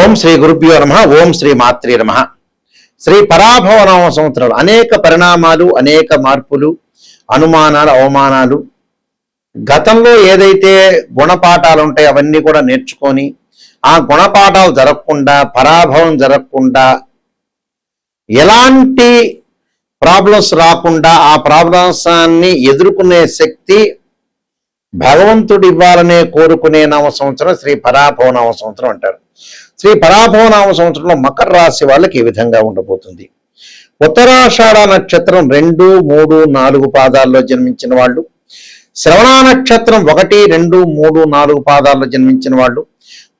ఓం శ్రీ గురుభ్యో నమః. ఓం శ్రీ మాత్రే నమః. శ్రీ పరాభవనామ సంవత్సరాలు అనేక పరిణామాలు, అనేక మార్పులు, అనుమానాలు, అవమానాలు, గతంలో ఏదైతే గుణపాఠాలు ఉంటాయో అవన్నీ కూడా నేర్చుకొని ఆ గుణపాఠాలు జరగకుండా, పరాభవం జరగకుండా, ఎలాంటి ప్రాబ్లమ్స్ రాకుండా ఆ ప్రాబ్లమ్స్ని ఎదుర్కొనే శక్తి భగవంతుడు ఇవ్వాలనే కోరుకునే నామ సంవత్సరం శ్రీ పరాభవనామ సంవత్సరం అంటారు. శ్రీ పరాభవనామ సంవత్సరంలో మకర రాశి వాళ్ళకి ఈ విధంగా ఉండబోతుంది. ఉత్తరాషాఢ నక్షత్రం 2, 3, 4 పాదాల్లో జన్మించిన వాళ్ళు, శ్రవణ నక్షత్రం 1, 2, 3, 4 పాదాల్లో జన్మించిన వాళ్ళు,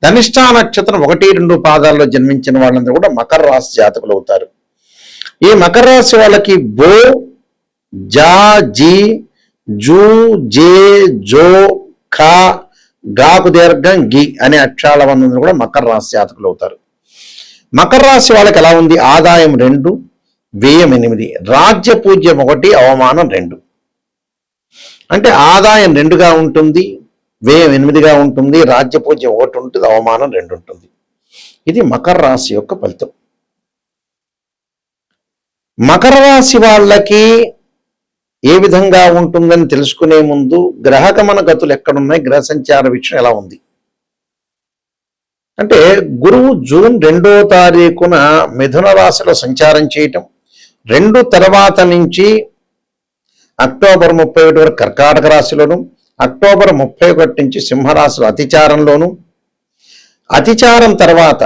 ధనిష్ఠా నక్షత్రం 1, 2 పాదాల్లో జన్మించిన వాళ్ళందరూ కూడా మకర రాశి జాతకులు అవుతారు. ఈ మకర రాశి వాళ్ళకి బో, జా, జీ, జూ, జే, జో, ఖా, గాకు దీర్ఘం, గి అనే అక్షరాల మంది కూడా మకర రాశి జాతకులు అవుతారు. మకర రాశి వాళ్ళకి ఎలా ఉంది? ఆదాయం 2, వ్యయం 8, రాజ్య పూజ్యం 1, అవమానం 2. అంటే ఆదాయం 2గా ఉంటుంది, వ్యయం 8గా ఉంటుంది, రాజ్య పూజ్యం 1 ఉంటుంది, అవమానం 2 ఉంటుంది. ఇది మకర రాశి యొక్క ఫలితం. మకర రాశి వాళ్ళకి ఏ విధంగా ఉంటుందని తెలుసుకునే ముందు గ్రహగమన గతులు ఎక్కడున్నాయి, గ్రహ సంచార విషయం ఎలా ఉంది అంటే, గురువు జూన్ 2వ తారీఖున మిథున రాశిలో సంచారం చేయటం, 2 తర్వాత నుంచి అక్టోబర్ 31 వరకు కర్కాటక రాశిలోను, అక్టోబర్ 31 నుంచి సింహరాశిలో అతిచారంలోను, అతిచారం తర్వాత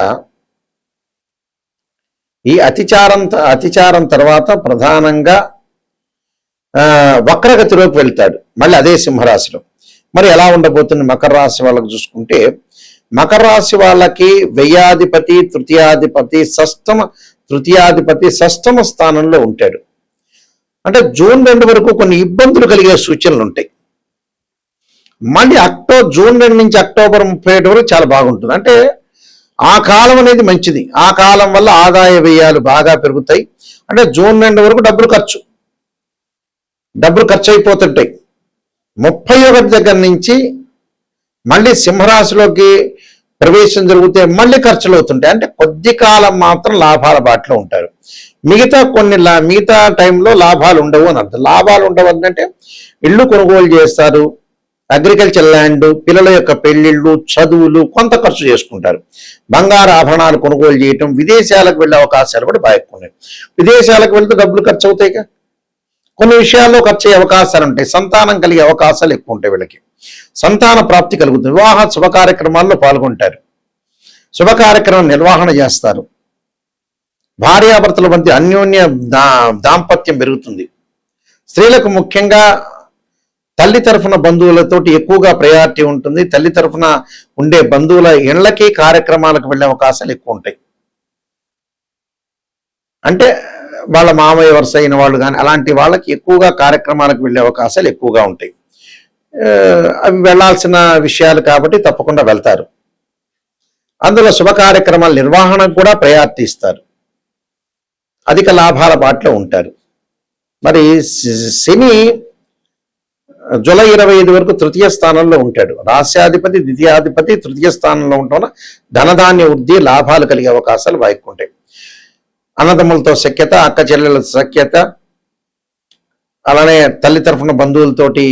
ఈ అతిచారం తర్వాత ప్రధానంగా వక్రగతిలోకి వెళ్తాడు, మళ్ళీ అదే సింహరాశిలో. మరి ఎలా ఉండబోతుంది మకర రాశి వాళ్ళకి చూసుకుంటే, మకర రాశి వాళ్ళకి వ్యయాధిపతి, తృతీయాధిపతి షష్టమ స్థానంలో ఉంటాడు. అంటే జూన్ 2 వరకు కొన్ని ఇబ్బందులు కలిగే సూచనలు ఉంటాయి. మళ్ళీ జూన్ 2 నుంచి అక్టోబర్ 31 వరకు చాలా బాగుంటుంది. అంటే ఆ కాలం అనేది మంచిది. ఆ కాలం వల్ల ఆదాయ వ్యయాలు బాగా పెరుగుతాయి. అంటే జూన్ 2 వరకు డబ్బులు ఖర్చు అయిపోతుంటాయి. 31 దగ్గర నుంచి మళ్ళీ సింహరాశిలోకి ప్రవేశం జరిగితే మళ్ళీ ఖర్చులు అవుతుంటాయి. అంటే కొద్ది కాలం మాత్రం లాభాల బాటలో ఉంటారు. మిగతా టైంలో లాభాలు ఉండవు అని అర్థం. లాభాలు ఉండవు అంటే ఇళ్ళు కొనుగోలు చేస్తారు, అగ్రికల్చర్ ల్యాండ్, పిల్లల యొక్క పెళ్లిళ్ళు, చదువులు, కొంత ఖర్చు చేసుకుంటారు. బంగారు ఆభరణాలు కొనుగోలు చేయటం, విదేశాలకు వెళ్ళే అవకాశాలు కూడా బాగా ఎక్కువ ఉన్నాయి. విదేశాలకు వెళ్తే డబ్బులు ఖర్చు అవుతాయిగా, కొన్ని విషయాల్లో ఖర్చు అయ్యే అవకాశాలు ఉంటాయి. సంతానం కలిగే అవకాశాలు ఎక్కువ ఉంటాయి. వీళ్ళకి సంతాన ప్రాప్తి కలుగుతుంది. వివాహ శుభ కార్యక్రమాల్లో పాల్గొంటారు, శుభ కార్యక్రమం నిర్వహణ చేస్తారు. భార్యాభర్తల మధ్య అన్యోన్య దాంపత్యం పెరుగుతుంది. స్త్రీలకు ముఖ్యంగా తల్లి తరఫున బంధువులతోటి ఎక్కువగా ప్రయారిటీ ఉంటుంది. తల్లి తరఫున ఉండే బంధువుల ఇళ్లకి, కార్యక్రమాలకు వెళ్ళే అవకాశాలు ఎక్కువ ఉంటాయి. అంటే వాళ్ళ మామయ్య వరుస అయిన వాళ్ళు కానీ అలాంటి వాళ్ళకి ఎక్కువగా కార్యక్రమాలకు వెళ్ళే అవకాశాలు ఎక్కువగా ఉంటాయి. అవి వెళ్లాల్సిన విషయాలు కాబట్టి తప్పకుండా వెళ్తారు. అందులో శుభ కార్యక్రమాల నిర్వహణకు కూడా ప్రయారిటీ ఇస్తారు. అధిక లాభాల బాటలో ఉంటారు. మరి శని జూలై 25 వరకు తృతీయ స్థానంలో ఉంటాడు. రాస్యాధిపతి, ద్వితీయాధిపతి తృతీయ స్థానంలో ఉండటం ధనధాన్య వృద్ధి, లాభాలు కలిగే అవకాశాలు బాగా ఉంటాయి. అన్నదమ్ములతో సఖ్యత, అక్క చెల్లెల సఖ్యత, అలానే తల్లి తరఫున బంధువులతోటి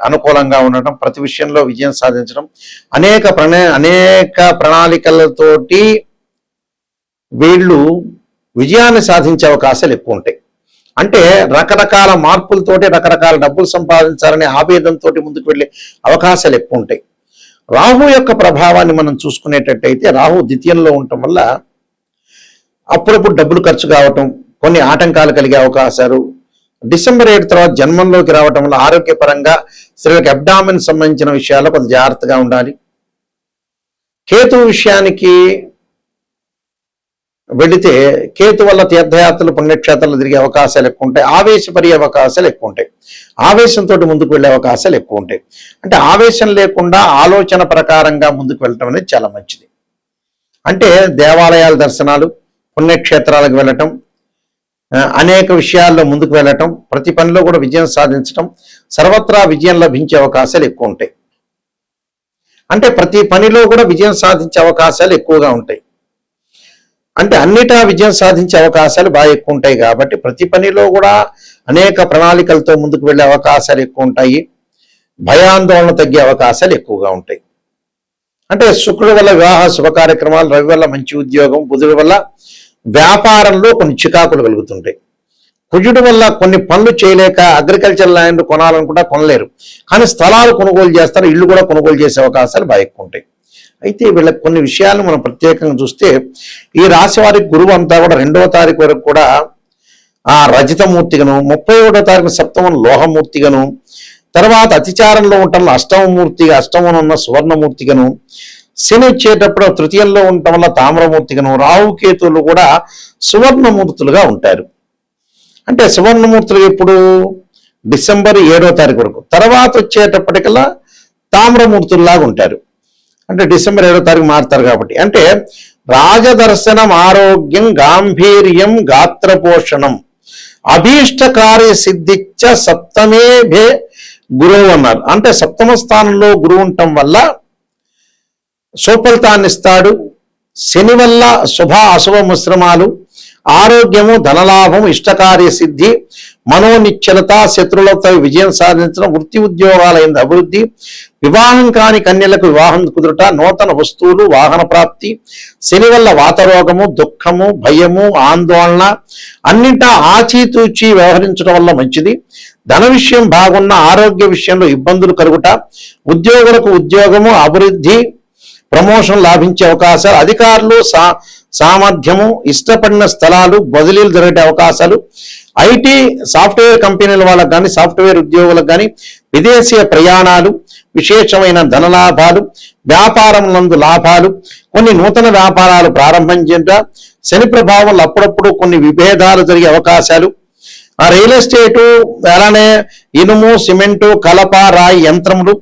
అనుకూలంగా ఉండటం, ప్రతి విషయంలో విజయం సాధించడం, అనేక ప్రణాళికలతోటి వీళ్ళు విజయాన్ని సాధించే అవకాశాలు ఎక్కువ ఉంటాయి. అంటే రకరకాల మార్పులతోటి రకరకాల డబ్బులు సంపాదించాలనే ఆవేదంతో ముందుకు వెళ్ళే అవకాశాలు ఎక్కువ ఉంటాయి. రాహు యొక్క ప్రభావాన్ని మనం చూసుకునేటట్టయితే, రాహు ద్వితీయంలో ఉండటం వల్ల అప్పుడప్పుడు డబ్బులు ఖర్చు కావటం, కొన్ని ఆటంకాలు కలిగే అవకాశాలు, డిసెంబర్ 7 తర్వాత జన్మంలోకి రావటం వల్ల ఆరోగ్యపరంగా స్త్రీలకు అబ్డామిన్ సంబంధించిన విషయాల్లో కొంత జాగ్రత్తగా ఉండాలి. కేతు విషయానికి వెళితే, కేతు వల్ల తీర్థయాత్రలు, పుణ్యక్షేత్రాలు తిరిగే అవకాశాలు ఎక్కువ ఉంటాయి. ఆవేశపడే అవకాశాలు ఎక్కువ ఉంటాయి. ఆవేశంతో ముందుకు వెళ్ళే అవకాశాలు ఎక్కువ ఉంటాయి. అంటే ఆవేశం లేకుండా ఆలోచన ప్రకారంగా ముందుకు వెళ్ళటం అనేది చాలా మంచిది. అంటే దేవాలయాల దర్శనాలు, పుణ్యక్షేత్రాలకు వెళ్ళటం, అనేక విషయాల్లో ముందుకు వెళ్ళటం, ప్రతి పనిలో కూడా విజయం సాధించటం, సర్వత్రా విజయం లభించే అవకాశాలు ఎక్కువ ఉంటాయి. అంటే ప్రతి పనిలో కూడా విజయం సాధించే అవకాశాలు ఎక్కువగా ఉంటాయి. అంటే అన్నిటా విజయం సాధించే అవకాశాలు బాగా ఎక్కువ ఉంటాయి కాబట్టి ప్రతి పనిలో కూడా అనేక ప్రణాళికలతో ముందుకు వెళ్ళే అవకాశాలు ఎక్కువ ఉంటాయి. భయాందోళన తగ్గే అవకాశాలు ఎక్కువగా ఉంటాయి. అంటే శుక్రుడి వల్ల వివాహ శుభ కార్యక్రమాలు, రవి వల్ల మంచి ఉద్యోగం, బుధుడి వల్ల వ్యాపారంలో కొన్ని చికాకులు కలుగుతుంటాయి. కుజుడి వల్ల కొన్ని పనులు చేయలేక అగ్రికల్చర్ ల్యాండ్ కొనాలనుకుంటా కొనలేరు, కానీ స్థలాలు కొనుగోలు చేస్తారు, ఇల్లు కూడా కొనుగోలు చేసే అవకాశాలు బాగా ఎక్కువ ఉంటాయి. అయితే వీళ్ళకి కొన్ని విషయాలను మనం ప్రత్యేకంగా చూస్తే ఈ రాశి వారికి గురువు అంతా కూడా 2వ తారీఖు వరకు కూడా ఆ రజితమూర్తిగాను, 31వ తారీఖు సప్తమం లోహమూర్తిగాను, తర్వాత అతిచారంలో ఉండటం అష్టమమూర్తిగా, అష్టమం ఉన్న సువర్ణమూర్తిగాను, శని వచ్చేటప్పుడు తృతీయంలో ఉండటం వల్ల తామ్రమూర్తిగాను, రాహుకేతువులు కూడా సువర్ణమూర్తులుగా ఉంటారు. అంటే సువర్ణమూర్తులు ఎప్పుడు డిసెంబర్ 7వ తారీఖు వరకు, తర్వాత వచ్చేటప్పటికల్లా తామ్రమూర్తుల్లాగా ఉంటారు. అంటే డిసెంబర్ 7వ తారీఖు మారుతారు కాబట్టి. అంటే రాజదర్శనం, ఆరోగ్యం, గాంభీర్యం, గాత్రపోషణం, అభీష్ట కార్య సిద్ధిచ్చ సప్తమే భే గురువు అన్నారు. అంటే సప్తమ స్థానంలో గురువు ఉండటం వల్ల సుఫలితాన్ని ఇస్తాడు. శని వల్ల శుభ అశుభ మిశ్రమాలు, ఆరోగ్యము, ధనలాభం, ఇష్టకార్య సిద్ధి, మనోనిశ్చలత, శత్రులతో విజయం సాధించడం, వృత్తి ఉద్యోగాలైన అభివృద్ధి, వివాహం కాని కన్యలకు వివాహం కుదురుట, నూతన వస్తువులు, వాహన ప్రాప్తి, శని వల్ల వాతరోగము, దుఃఖము, భయము, ఆందోళన, అన్నింటా ఆచితూచి వ్యవహరించడం వల్ల మంచిది. ధన విషయం బాగున్న, ఆరోగ్య విషయంలో ఇబ్బందులు కలుగుట, ఉద్యోగులకు ఉద్యోగము, అభివృద్ధి, ప్రమోషన్ లాభించే అవకాశాలు, అధికారులు సామర్థ్యము, ఇష్టపడిన స్థలాలు, బదిలీలు జరిగే అవకాశాలు, ఐటీ సాఫ్ట్వేర్ కంపెనీల వాళ్ళకు కానీ, సాఫ్ట్వేర్ ఉద్యోగులకు కానీ విదేశీయ ప్రయాణాలు, విశేషమైన ధనలాభాలు, వ్యాపారం నందు లాభాలు, కొన్ని నూతన వ్యాపారాలు ప్రారంభించట, శని ప్రభావంలో అప్పుడప్పుడు కొన్ని విభేదాలు జరిగే అవకాశాలు, ఆ రియల్ ఎస్టేటు, అలానే ఇనుము, సిమెంటు, కలప, రాయి యంత్రములు,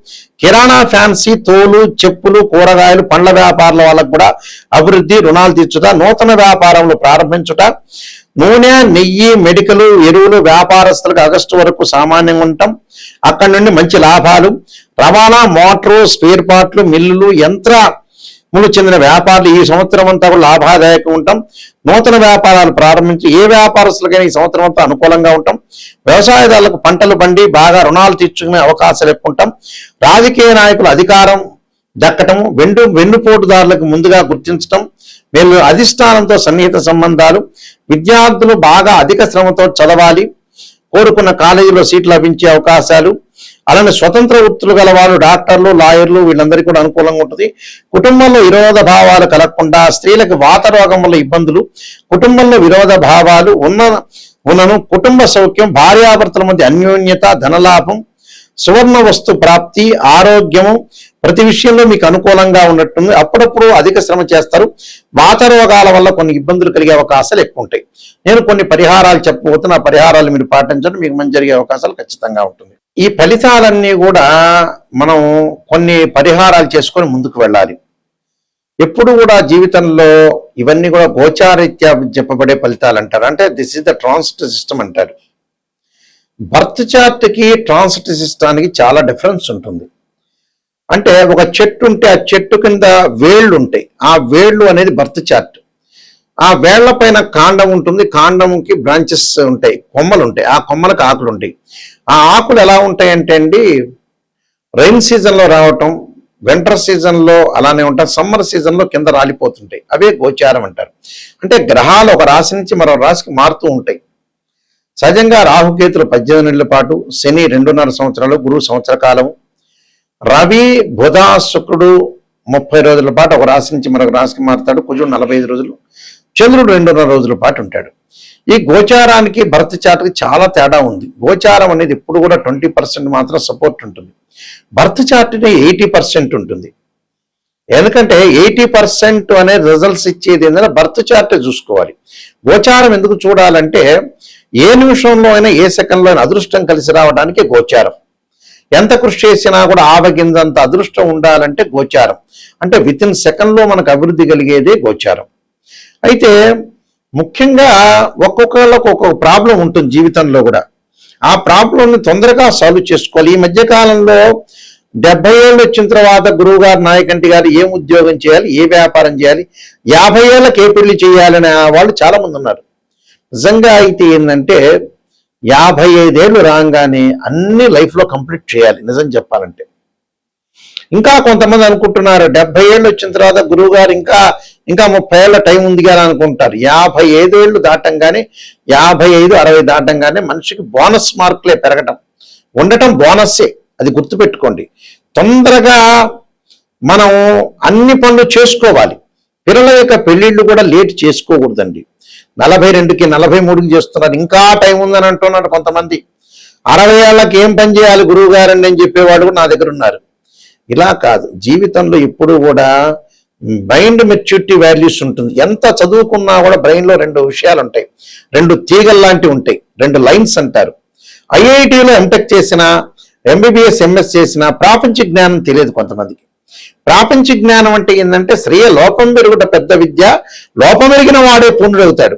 కిరాణా, ఫ్యాన్సీ, తోలు, చెప్పులు, కూరగాయలు, పండ్ల వ్యాపారాల వాళ్ళకు కూడా అభివృద్ధి, రుణాలు తీర్చుట, నూతన వ్యాపారంలో ప్రారంభించుట, నూనె, నెయ్యి, మెడికల్, ఎరువులు వ్యాపారస్తులకు ఆగస్టు వరకు సామాన్యంగా ఉంటాం. అక్కడి నుండి మంచి లాభాలు, రవాణా, మోటారు, స్పేర్ పార్ట్లు, మిల్లులు, యంత్రములు చెందిన వ్యాపారులు ఈ సంవత్సరం అంతా కూడా లాభాదాయకంగా ఉంటాం. నూతన వ్యాపారాలు ప్రారంభించి ఏ వ్యాపారస్తులకైనా ఈ సంవత్సరం అంతా అనుకూలంగా ఉంటాం. వ్యవసాయదారులకు పంటలు పండి బాగా రుణాలు తీర్చుకునే అవకాశాలు ఎక్కువ ఉంటాం. రాజకీయ నాయకులు అధికారం దక్కటము, వెన్నుపోటుదారులకు ముందుగా గుర్తించటం, వీళ్ళు అధిష్టానంతో సన్నిహిత సంబంధాలు, విద్యార్థులు బాగా అధిక శ్రమతో చదవాలి, కోరుకున్న కాలేజీలో సీట్లు లభించే అవకాశాలు, అలానే స్వతంత్ర వృత్తులు గల వాళ్ళు, డాక్టర్లు, లాయర్లు, వీళ్ళందరికీ కూడా అనుకూలంగా ఉంటుంది. కుటుంబంలో విరోధ భావాలు కలగకుండా, స్త్రీలకు వాత రోగం వల్ల ఇబ్బందులు, కుటుంబంలో విరోధ భావాలు ఉన్నను, కుటుంబ సౌఖ్యం, భార్యాభర్తల మధ్య అన్యోన్యత, ధనలాభం, సువర్ణ వస్తు ప్రాప్తి, ఆరోగ్యము, ప్రతి విషయంలో మీకు అనుకూలంగా ఉన్నట్టుంది. అప్పుడప్పుడు అధిక శ్రమ చేస్తారు. వాత రోగాల వల్ల కొన్ని ఇబ్బందులు కలిగే అవకాశాలు ఎక్కువ ఉంటాయి. నేను కొన్ని పరిహారాలు చెప్పబోతున్నా, ఆ పరిహారాలు మీరు పాటించండి, మీకు మంచి జరిగే అవకాశాలు ఖచ్చితంగా ఉంటుంది. ఈ ఫలితాలన్నీ కూడా మనం కొన్ని పరిహారాలు చేసుకొని ముందుకు వెళ్ళాలి. ఎప్పుడు కూడా జీవితంలో ఇవన్నీ కూడా గోచారీత్యా చెప్పబడే ఫలితాలు అంటారు. అంటే this is the transit system అంటారు. బర్త్ చార్ట్కి ట్రాన్సిట్ సిస్టానికి చాలా డిఫరెన్స్ ఉంటుంది. అంటే ఒక చెట్టు ఉంటే ఆ చెట్టు కింద వేళ్ళు ఉంటాయి. ఆ వేళ్ళు అనేది బర్త్ చార్ట్. ఆ వేళ్ల పైన కాండం ఉంటుంది, కాండంకి బ్రాంచెస్ ఉంటాయి, కొమ్మలు ఉంటాయి, ఆ కొమ్మలకు ఆకులు ఉంటాయి. ఆ ఆకులు ఎలా ఉంటాయంటే అండి, రైన్ సీజన్లో రావటం, వింటర్ సీజన్లో అలానే ఉంటాయి, సమ్మర్ సీజన్లో కింద రాలిపోతుంటాయి. అవే గోచారం అంటారు. అంటే గ్రహాలు ఒక రాశి నుంచి మరో రాశికి మారుతూ ఉంటాయి. సహజంగా రాహుకేతులు 18 నెలల పాటు, శని 2.5 సంవత్సరాలు, గురువు సంవత్సర కాలము, రవి, బుధ, శుక్రుడు 30 రోజుల పాటు ఒక రాశి నుంచి మరొక రాశికి మారుతాడు, కుజుడు 45 రోజులు, చంద్రుడు 2.5 రోజుల పాటు ఉంటాడు. ఈ గోచారానికి బర్త్ చార్ట్కి చాలా తేడా ఉంది. గోచారం అనేది ఎప్పుడు కూడా 20% మాత్రం సపోర్ట్ ఉంటుంది. బర్త్ చార్ట్ని 80% ఉంటుంది. ఎందుకంటే 80% అనే రిజల్ట్స్ ఇచ్చేది ఏంటంటే బర్త్ చార్ట్ చూసుకోవాలి. గోచారం ఎందుకు చూడాలంటే ఏ నిమిషంలో అయినా, ఏ సెకండ్లో అయినా అదృష్టం కలిసి రావడానికి గోచారం. ఎంత కృషి చేసినా కూడా ఆవగింజంత అదృష్టం ఉండాలంటే గోచారం. అంటే వితిన్ సెకండ్లో మనకు అభివృద్ధి కలిగేదే గోచారం. అయితే ముఖ్యంగా ఒక్కొక్కళ్ళకు ఒక్కొక్క ప్రాబ్లం ఉంటుంది జీవితంలో కూడా. ఆ ప్రాబ్లంని తొందరగా సాల్వ్ చేసుకోవాలి. ఈ మధ్యకాలంలో 70 ఏళ్ళు వచ్చిన తర్వాత గురువు గారు నాయకంటి గారు ఏం ఉద్యోగం చేయాలి, ఏ వ్యాపారం చేయాలి, 50 ఏళ్ళకి ఏ పెళ్లి చేయాలనే వాళ్ళు చాలా మంది ఉన్నారు. నిజంగా అయితే ఏంటంటే 55 ఏళ్ళు రాగానే అన్ని లైఫ్లో కంప్లీట్ చేయాలి నిజం చెప్పాలంటే. ఇంకా కొంతమంది అనుకుంటున్నారు 70 ఏళ్ళు వచ్చిన తర్వాత గురువు గారు ఇంకా 30 ఏళ్ళ టైం ఉంది కదా అనుకుంటారు. 55 ఏళ్ళు దాటంగానే 55, 60 దాటంగానే మనిషికి బోనస్ మార్కులే పెరగటం ఉండటం బోనస్సే, అది గుర్తుపెట్టుకోండి. తొందరగా మనం అన్ని పనులు చేసుకోవాలి. పిల్లల యొక్క పెళ్లిళ్ళు కూడా లేట్ చేసుకోకూడదండి. 42కి 43కి చేస్తున్నారు, ఇంకా టైం ఉందని అంటున్నారు కొంతమంది. 60 ఏళ్ళకి ఏం పని చేయాలి గురువు గారండి అని చెప్పేవాడు కూడా నా దగ్గర ఉన్నారు. ఇలా కాదు, జీవితంలో ఎప్పుడు కూడా మైండ్ మెచ్యూరిటీ వాల్యూస్ ఉంటుంది. ఎంత చదువుకున్నా కూడా బ్రెయిన్లో 2 విషయాలు ఉంటాయి, 2 తీగలు లాంటివి ఉంటాయి, 2 లైన్స్ అంటారు. ఐఐటిలో ఎంటెక్ చేసిన, ఎంబీబీఎస్ ఎంఎస్ చేసిన ప్రాపంచిక జ్ఞానం తెలియదు కొంతమందికి. ప్రాపంచిక జ్ఞానం అంటే ఏంటంటే శ్రేయ లోపం పెరుగుట పెద్ద విద్య, లోపం ఎరిగిన వాడే పూర్ణుడవుతాడు.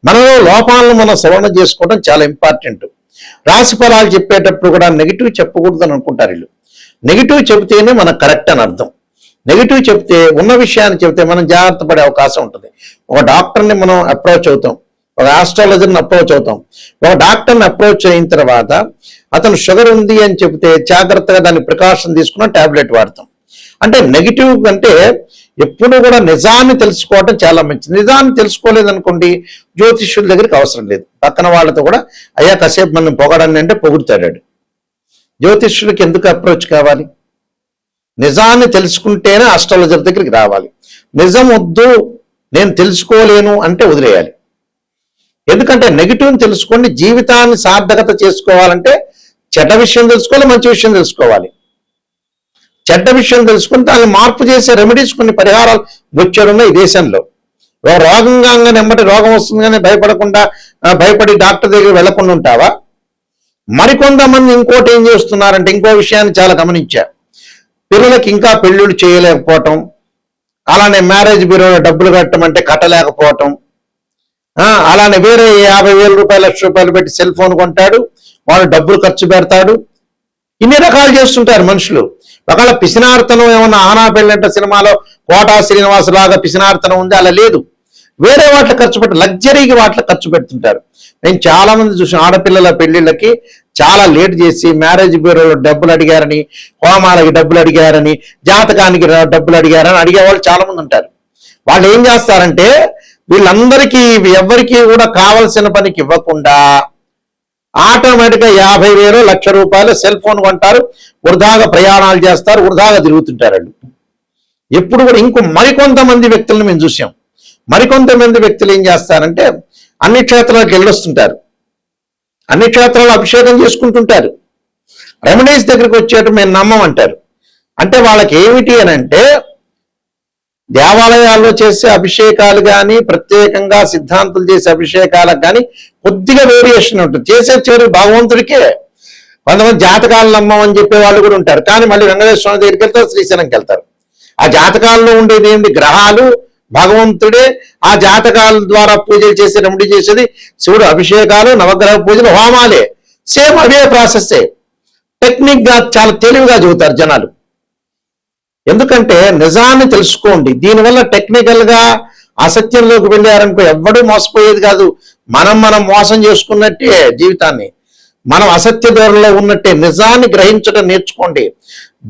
మనలో లోపాలను మనం సవరణ చేసుకోవడం చాలా ఇంపార్టెంట్. రాశి ఫలాలు చెప్పేటప్పుడు కూడా నెగిటివ్ చెప్పకూడదు అని అనుకుంటారు వీళ్ళు. నెగిటివ్ చెబితేనే మనకు కరెక్ట్ అని అర్థం. నెగిటివ్ చెప్తే, ఉన్న విషయాన్ని చెబితే మనం జాగ్రత్త పడే అవకాశం ఉంటుంది. ఒక డాక్టర్ని మనం అప్రోచ్ అవుతాం, ఒక ఆస్ట్రాలజర్ని అప్రోచ్ అవుతాం. ఒక డాక్టర్ని అప్రోచ్ అయిన తర్వాత అతను షుగర్ ఉంది అని చెబితే జాగ్రత్తగా దాన్ని ప్రికాషన్ తీసుకున్న టాబ్లెట్ వాడతాం. అంటే నెగిటివ్ అంటే ఎప్పుడు కూడా నిజాన్ని తెలుసుకోవడం చాలా మంచిది. నిజాన్ని తెలుసుకోలేదనుకోండి, జ్యోతిష్యుల దగ్గరికి అవసరం లేదు. పక్కన వాళ్ళతో కూడా అయ్యా కాసేపు మనం పొగడాన్ని అంటే పొగుడుతాడు. జ్యోతిష్యులకి ఎందుకు అప్రోచ్ కావాలి? నిజాన్ని తెలుసుకుంటేనే ఆస్ట్రాలజర్ దగ్గరికి రావాలి. నిజం వద్దు, నేను తెలుసుకోలేను అంటే వదిలేయాలి. ఎందుకంటే నెగిటివ్ని తెలుసుకోండి. జీవితాన్ని సార్థకత చేసుకోవాలంటే చెడ్డ విషయం తెలుసుకోవాలి, మంచి విషయం తెలుసుకోవాలి. చెడ్డ విషయం తెలుసుకుని దాన్ని మార్పు చేసే రెమెడీస్, కొన్ని పరిహారాలు వచ్చాడున్నాయి ఈ దేశంలో. రోగంగా నెమ్మటి రోగం వస్తుంది కానీ భయపడి డాక్టర్ దగ్గర వెళ్లకుండా ఉంటావా? మరికొంతమంది ఇంకోటి ఏం చేస్తున్నారంటే, ఇంకో విషయాన్ని చాలా గమనించా. పిల్లలకి ఇంకా పెళ్ళిళ్ళు చేయలేకపోవటం, అలానే మ్యారేజ్ బ్యూరోలో డబ్బులు కట్టమంటే కట్టలేకపోవటం, అలానే వేరే 50,000 రూపాయలు, 1,00,000 పెట్టి సెల్ ఫోన్ కొంటాడు, వాడు డబ్బులు ఖర్చు పెడతాడు. ఇన్ని రకాలు చేస్తుంటారు మనుషులు. ఒకవేళ పిసినార్తనం ఏమన్నా ఆనా పెళ్ళంట సినిమాలో కోటా శ్రీనివాస్ లాగా పిసినార్తనం ఉంది, అలా లేదు. వేరే వాటిలో ఖర్చు పెట్టి లగ్జరీకి వాటిలో ఖర్చు పెడుతుంటారు. నేను చాలా మంది చూసిన ఆడపిల్లల పెళ్లిళ్ళకి చాలా లేట్ చేసి మ్యారేజ్ బ్యూరోలో డబ్బులు అడిగారని, హోమాలకి డబ్బులు అడిగారని, జాతకానికి డబ్బులు అడిగారని అడిగేవాళ్ళు చాలా మంది ఉంటారు. వాళ్ళు ఏం చేస్తారంటే, వీళ్ళందరికీ ఎవరికి కూడా కావలసిన పనికి ఇవ్వకుండా ఆటోమేటిక్గా 50,000, 1,00,000 రూపాయలు సెల్ ఫోన్ కొంటారు, వృధాగా ప్రయాణాలు చేస్తారు, వృధాగా తిరుగుతుంటారు వాళ్ళు. ఎప్పుడు కూడా మరికొంతమంది వ్యక్తులను మేము చూసాం. మరికొంతమంది వ్యక్తులు ఏం చేస్తారంటే, అన్ని క్షేత్రాలకు వెళ్ళొస్తుంటారు, అన్ని క్షేత్రాలు అభిషేకం చేసుకుంటుంటారు. రెమెడీస్ దగ్గరికి వచ్చేట మేము నమ్మమంటారు. అంటే వాళ్ళకి ఏమిటి అని అంటే, దేవాలయాల్లో చేసే అభిషేకాలు కానీ, ప్రత్యేకంగా సిద్ధాంతులు చేసే అభిషేకాలకు కానీ కొద్దిగా వేరియేషన్ ఉంటుంది. చేసే చివరికి భగవంతుడికే. కొంతమంది జాతకాలు నమ్మమని చెప్పే వాళ్ళు కూడా ఉంటారు, కానీ మళ్ళీ వెంకటేశ్వర స్వామి దగ్గరికి వెళ్తారు, శ్రీశైలంకి వెళ్తారు. ఆ జాతకాల్లో ఉండేది ఏంటి? గ్రహాలు, భగవంతుడే. ఆ జాతకాల ద్వారా పూజలు చేసి రెమెడీ చేసేది శివుడు, అభిషేకాలు, నవగ్రహ పూజలు, హోమాలే. సేమ్ అవే ప్రాసెస్సే. టెక్నిక్ గా చాలా తెలివిగా చెబుతారు జనాలు. ఎందుకంటే నిజాన్ని తెలుసుకోండి. దీనివల్ల టెక్నికల్ గా అసత్యంలోకి వెళ్ళారనుకో ఎవ్వడూ మోసపోయేది కాదు. మనం మోసం చేసుకున్నట్టే జీవితాన్ని. మనం అసత్య ధోరణిలో ఉన్నట్టే. నిజాన్ని గ్రహించడం నేర్చుకోండి.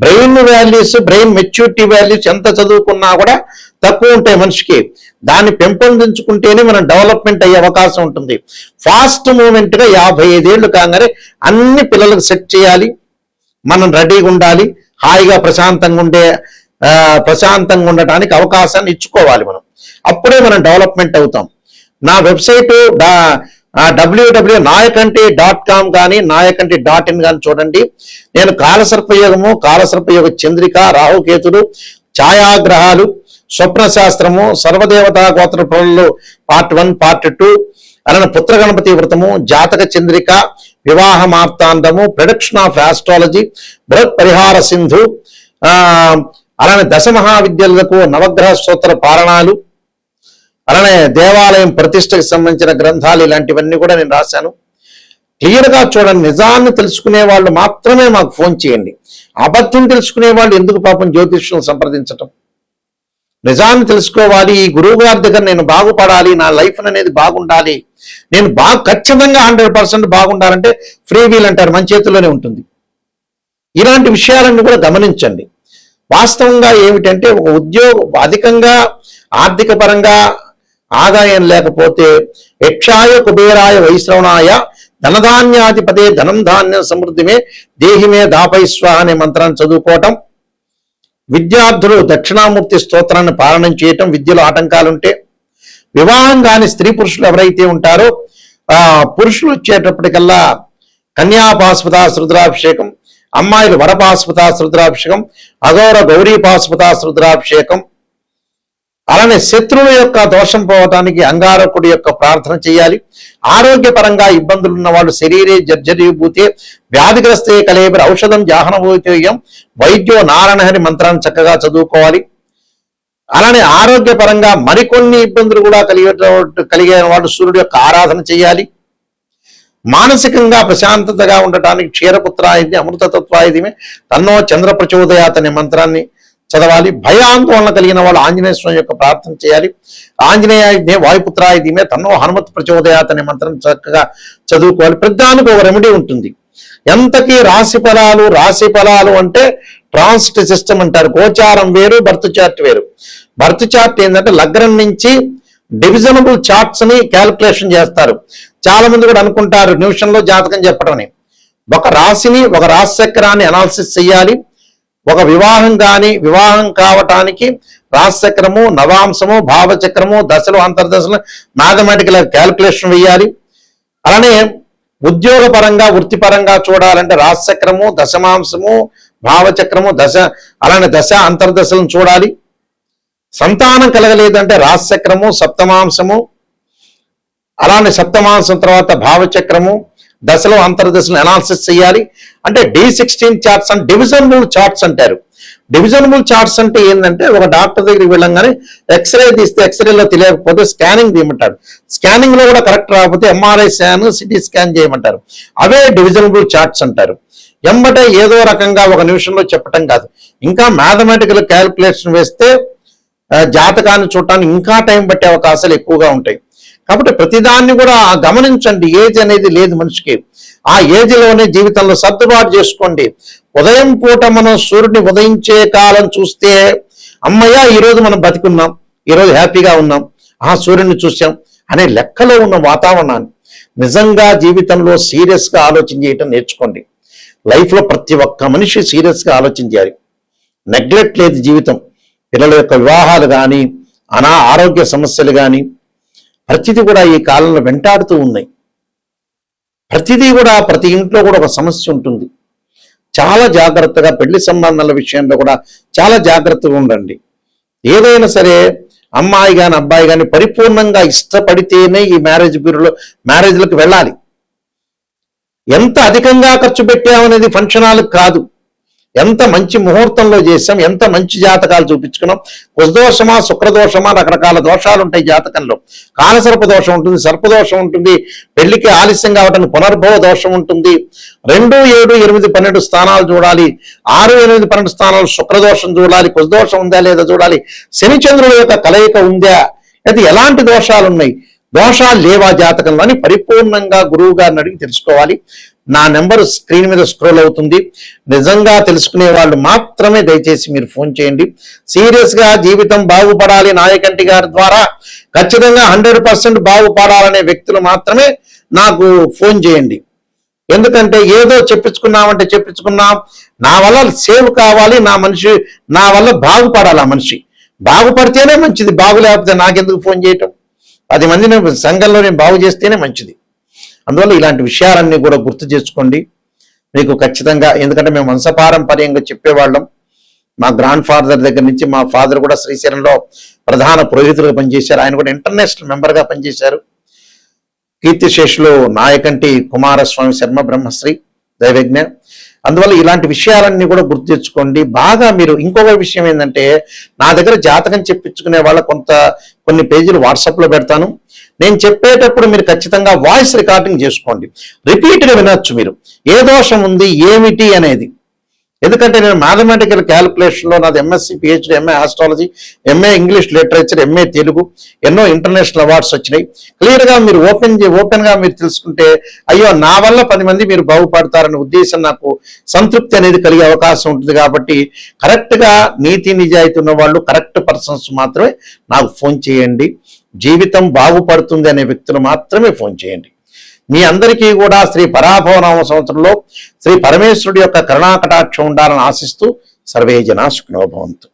Brain values, brain maturity values ఎంత చదువుకున్నా కూడా తక్కువ ఉంటాయి మనిషికి. దాన్ని పెంపొందించుకుంటేనే మనం డెవలప్మెంట్ అయ్యే అవకాశం ఉంటుంది. ఫాస్ట్ మూమెంట్ గా 55 ఏళ్ళు కాగానే అన్ని పిల్లలకు సెట్ చేయాలి. మనం రెడీగా ఉండాలి. హాయిగా ప్రశాంతంగా ఉండటానికి అవకాశాన్ని ఇచ్చుకోవాలి మనం. అప్పుడే మనం డెవలప్మెంట్ అవుతాం. నా వెబ్సైట్ www.nayakanti.com కానీ nayakanti.in కానీ చూడండి. నేను కాలసర్పయోగము, కాలసర్పయోగ చంద్రిక, రాహుకేతుడు, ఛాయాగ్రహాలు, స్వప్న శాస్త్రము, సర్వదేవతా గోత్ర ఫలాలు పార్ట్ 1, పార్ట్ 2, అలానే పుత్ర గణపతి వ్రతము, జాతక చంద్రిక, వివాహ మార్తాండము, ప్రొడక్షన్ ఆఫ్ ఆస్ట్రాలజీ, బృహత్ పరిహార సింధు, అలానే దశమహావిద్యలకు నవగ్రహ స్తోత్ర పారణాలు, అలానే దేవాలయం ప్రతిష్టకు సంబంధించిన గ్రంథాలు, ఇలాంటివన్నీ కూడా నేను రాశాను. క్లియర్గా చూడండి. నిజాన్ని తెలుసుకునే వాళ్ళు మాత్రమే మాకు ఫోన్ చేయండి. అబద్ధం తెలుసుకునే వాళ్ళు ఎందుకు పాపం జ్యోతిష్యం సంప్రదించటం? నిజాన్ని తెలుసుకోవాలి. ఈ గురువు గారి దగ్గర నేను బాగుపడాలి, నా లైఫ్ అనేది బాగుండాలి, నేను ఖచ్చితంగా 100% బాగుండాలంటే ఫ్రీ వీల్ అంటారు, మన చేతుల్లోనే ఉంటుంది. ఇలాంటి విషయాలన్నీ కూడా గమనించండి. వాస్తవంగా ఏమిటంటే ఒక ఉద్యోగం అధికంగా ఆర్థిక పరంగా ఆదాయం లేకపోతే యక్షాయ కుబేరాయ వైశ్రవణాయ ధనధాన్యాధిపతే ధనం ధాన్యం సమృద్ధిమే దేహిమే దాపైస్వ అనే మంత్రాన్ని చదువుకోవటం, విద్యార్థులు దక్షిణామూర్తి స్తోత్రాన్ని పాలనం చేయటం, విద్యలో ఆటంకాలుంటే, వివాహం కాని స్త్రీ పురుషులు ఎవరైతే ఉంటారో పురుషులు వచ్చేటప్పటికల్లా కన్యాపాస్పద రుద్రాభిషేకం, అమ్మాయిలు వరపాస్పద రుద్రాభిషేకం, అఘోర గౌరీ పాస్పద రుద్రాభిషేకం. అలానే శత్రువుల యొక్క దోషం పోవటానికి అంగారకుడి యొక్క ప్రార్థన చేయాలి. ఆరోగ్యపరంగా ఇబ్బందులు ఉన్న వాళ్ళు శరీరే జర్జరీభూతే వ్యాధిగ్రస్తే కలేబరి ఔషధం జాహనభూతేయం వైద్యో నారాయణహరి మంత్రాన్ని చక్కగా చదువుకోవాలి. అలానే ఆరోగ్యపరంగా మరికొన్ని ఇబ్బందులు కూడా కలిగే వాళ్ళు సూర్యుడు యొక్క ఆరాధన చేయాలి. మానసికంగా ప్రశాంతతగా ఉండటానికి క్షీరపుత్రాయుధి అమృతతత్వాయుధిమే తన్నో చంద్ర ప్రచోదయాత్ అనే మంత్రాన్ని చదవాలి. భయాందోళన కలిగిన వాళ్ళు ఆంజనేయ స్వామి యొక్క ప్రార్థన చేయాలి. ఆంజనేయ వాయుపుత్రాయుధిమే తన్నో హనుమత్ ప్రచోదయాత్ అనే మంత్రం చక్కగా చదువుకోవాలి. ప్రతిదానికి ఒక రెమెడీ ఉంటుంది. ఎంతకీ రాశి ఫలాలు అంటే ట్రాన్సిట్ సిస్టమ్ అంటారు. గోచారం వేరు, బర్త్ చార్ట్ వేరు. బర్త్ చార్ట్ ఏంటంటే లగ్నం నుంచి డివిజనబుల్ చార్ట్స్ ని క్యాల్కులేషన్ చేస్తారు. చాలా మంది కూడా అనుకుంటారు నిమిషంలో జాతకం చెప్పడం అని. ఒక రాశిని, ఒక రాశి చక్రాన్ని అనాలిసిస్ చేయాలి. ఒక వివాహం కావటానికి రాశి చక్రము, నవాంశము, భావచక్రము, దశలు, అంతర్దశలు మ్యాథమెటికల్ క్యాల్కులేషన్ వేయాలి. అలానే ఉద్యోగపరంగా వృత్తిపరంగా చూడాలంటే రాశి చక్రము, దశమాంశము, భావచక్రము, అలానే దశ అంతర్దశలను చూడాలి. సంతానం కలగలేదంటే రాశి చక్రము, సప్తమాంశము, అలానే సప్తమాంశం తర్వాత భావచక్రము, దశలో అంతర్దశలు అనాలిసిస్ చేయాలి. అంటే D16 చార్ట్స్ అంటే డివిజనబుల్ చార్ట్స్ అంటారు. డివిజనబుల్ చార్ట్స్ అంటే ఏంటంటే ఒక డాక్టర్ దగ్గరికి వెళ్ళంగానే ఎక్స్రే తీస్తే ఎక్స్రేలో తెలియకపోతే స్కానింగ్ తీయమంటారు. స్కానింగ్ లో కూడా కరెక్ట్ రాకపోతే MRI స్కాన్, సిటీ స్కాన్ చేయమంటారు. అవే డివిజనబుల్ చార్ట్స్ అంటారు. ఎంబటే ఏదో రకంగా ఒక నిమిషంలో చెప్పటం కాదు. ఇంకా మ్యాథమెటికల్ క్యాల్కులేషన్ వేస్తే జాతకాన్ని చూడటానికి ఇంకా టైం పట్టే అవకాశాలు ఎక్కువగా ఉంటాయి. కాబట్టి ప్రతిదాన్ని కూడా గమనించండి. ఏజ్ అనేది లేదు మనిషికి. ఆ ఏజ్లోనే జీవితంలో సర్దుబాటు చేసుకోండి. ఉదయం పూట మనం సూర్యుడిని ఉదయించే కాలం చూస్తే అమ్మయ్య ఈరోజు మనం బతికున్నాం, ఈరోజు హ్యాపీగా ఉన్నాం, సూర్యుడిని చూసాం అనే లెక్కలో ఉన్న వాతావరణాన్ని నిజంగా జీవితంలో సీరియస్గా ఆలోచన చేయటం నేర్చుకోండి. లైఫ్లో ప్రతి ఒక్క మనిషి సీరియస్గా ఆలోచన చేయాలి. నెగ్లెక్ట్ లేదు జీవితం. పిల్లల యొక్క వివాహాలు కానీ, ఆరోగ్య సమస్యలు కానీ ప్రతిదీ కూడా ఈ కాలంలో వెంటాడుతూ ఉన్నాయి. ప్రతిదీ కూడా ప్రతి ఇంట్లో కూడా ఒక సమస్య ఉంటుంది. చాలా జాగ్రత్తగా పెళ్లి సంబంధాల విషయంలో కూడా చాలా జాగ్రత్తగా ఉండండి. ఏదైనా సరే అమ్మాయి కానీ అబ్బాయి కానీ పరిపూర్ణంగా ఇష్టపడితేనే ఈ మ్యారేజ్లకు వెళ్ళాలి. ఎంత అధికంగా ఖర్చు పెట్టామనేది ఫంక్షన్ హాల్కి కాదు. ఎంత మంచి ముహూర్తంలో చేసాం, ఎంత మంచి జాతకాలు చూపించుకున్నాం. కుశదోషమా, శుక్రదోషమా, రకరకాల దోషాలు ఉంటాయి జాతకంలో. కాలసర్ప దోషం ఉంటుంది, సర్పదోషం ఉంటుంది, పెళ్లికి ఆలస్యం కావటానికి పునర్భవ దోషం ఉంటుంది. 2, 7, 8, 12 స్థానాలు చూడాలి. 6, 8, 12 స్థానాలు శుక్రదోషం చూడాలి. కుశదోషం ఉందా లేదా చూడాలి. శనిచంద్రుల యొక్క కలయిక ఉందా, అది ఎలాంటి దోషాలు ఉన్నాయి, దోషాలు లేవా జాతకంలో అని పరిపూర్ణంగా గురువు గారిని అడిగి తెలుసుకోవాలి. నా నెంబర్ స్క్రీన్ మీద స్క్రోల్ అవుతుంది. నిజంగా తెలుసుకునే వాళ్ళు మాత్రమే దయచేసి మీరు ఫోన్ చేయండి. సీరియస్గా జీవితం బాగుపడాలి నాయకంటి గారి ద్వారా ఖచ్చితంగా 100% బాగుపడాలనే వ్యక్తులు మాత్రమే నాకు ఫోన్ చేయండి. ఎందుకంటే ఏదో చెప్పించుకున్నాం, నా వల్ల సేవ్ కావాలి, నా వల్ల బాగుపడాలి. ఆ మనిషి బాగుపడితేనే మంచిది, బాగులేకపోతే నాకెందుకు ఫోన్ చేయటం? 10 మందిని సంఘంలో నేను బాగు చేస్తేనే మంచిది. అందువల్ల ఇలాంటి విషయాలన్నీ కూడా గుర్తు చేసుకోండి. మీకు ఖచ్చితంగా, ఎందుకంటే మేము వంశపారంపర్యంగా చెప్పేవాళ్ళం. మా గ్రాండ్ ఫాదర్ దగ్గర నుంచి మా ఫాదర్ కూడా శ్రీశైలంలో ప్రధాన పురోహితులుగా పనిచేశారు. ఆయన కూడా ఇంటర్నేషనల్ మెంబర్గా పనిచేశారు. కీర్తిశేషులు నాయకంటి కుమారస్వామి శర్మ బ్రహ్మశ్రీ దైవజ్ఞ. అందువల్ల ఇలాంటి విషయాలన్నీ కూడా గుర్తు తెచ్చుకోండి. బాగా మీరు ఇంకొక విషయం ఏంటంటే, నా దగ్గర జాతకం చెప్పించుకునే వాళ్ళ కొన్ని పేజీలు వాట్సాప్లో పెడతాను. నేను చెప్పేటప్పుడు మీరు ఖచ్చితంగా వాయిస్ రికార్డింగ్ చేసుకోండి, రిపీట్గా వినొచ్చు మీరు ఏ దోషం ఉంది ఏమిటి అనేది. ఎందుకంటే నేను మ్యాథమెటికల్ క్యాలిక్యులేషన్లో నాది MSc PhD, MA astrology, MA English literature, MA Telugu, ఎన్నో ఇంటర్నేషనల్ అవార్డ్స్ వచ్చినాయి. క్లియర్గా మీరు ఓపెన్గా మీరు తెలుసుకుంటే అయ్యో నా వల్ల 10 మంది మీరు బాగుపడతారనే ఉద్దేశం, నాకు సంతృప్తి అనేది కలిగే అవకాశం ఉంటుంది. కాబట్టి కరెక్ట్గా నీతి నిజాయితీ ఉన్న వాళ్ళు, కరెక్ట్ పర్సన్స్ మాత్రమే నాకు ఫోన్ చేయండి. జీవితం బాగుపడుతుంది అనే వ్యక్తులు మాత్రమే ఫోన్ చేయండి. మీ అందరికీ కూడా శ్రీ పరాభవనామ సంవత్సరంలో శ్రీ పరమేశ్వరుడి యొక్క కరుణాకటాక్షం ఉండాలని ఆశిస్తూ సర్వే జనా సుఖినో భవంతు.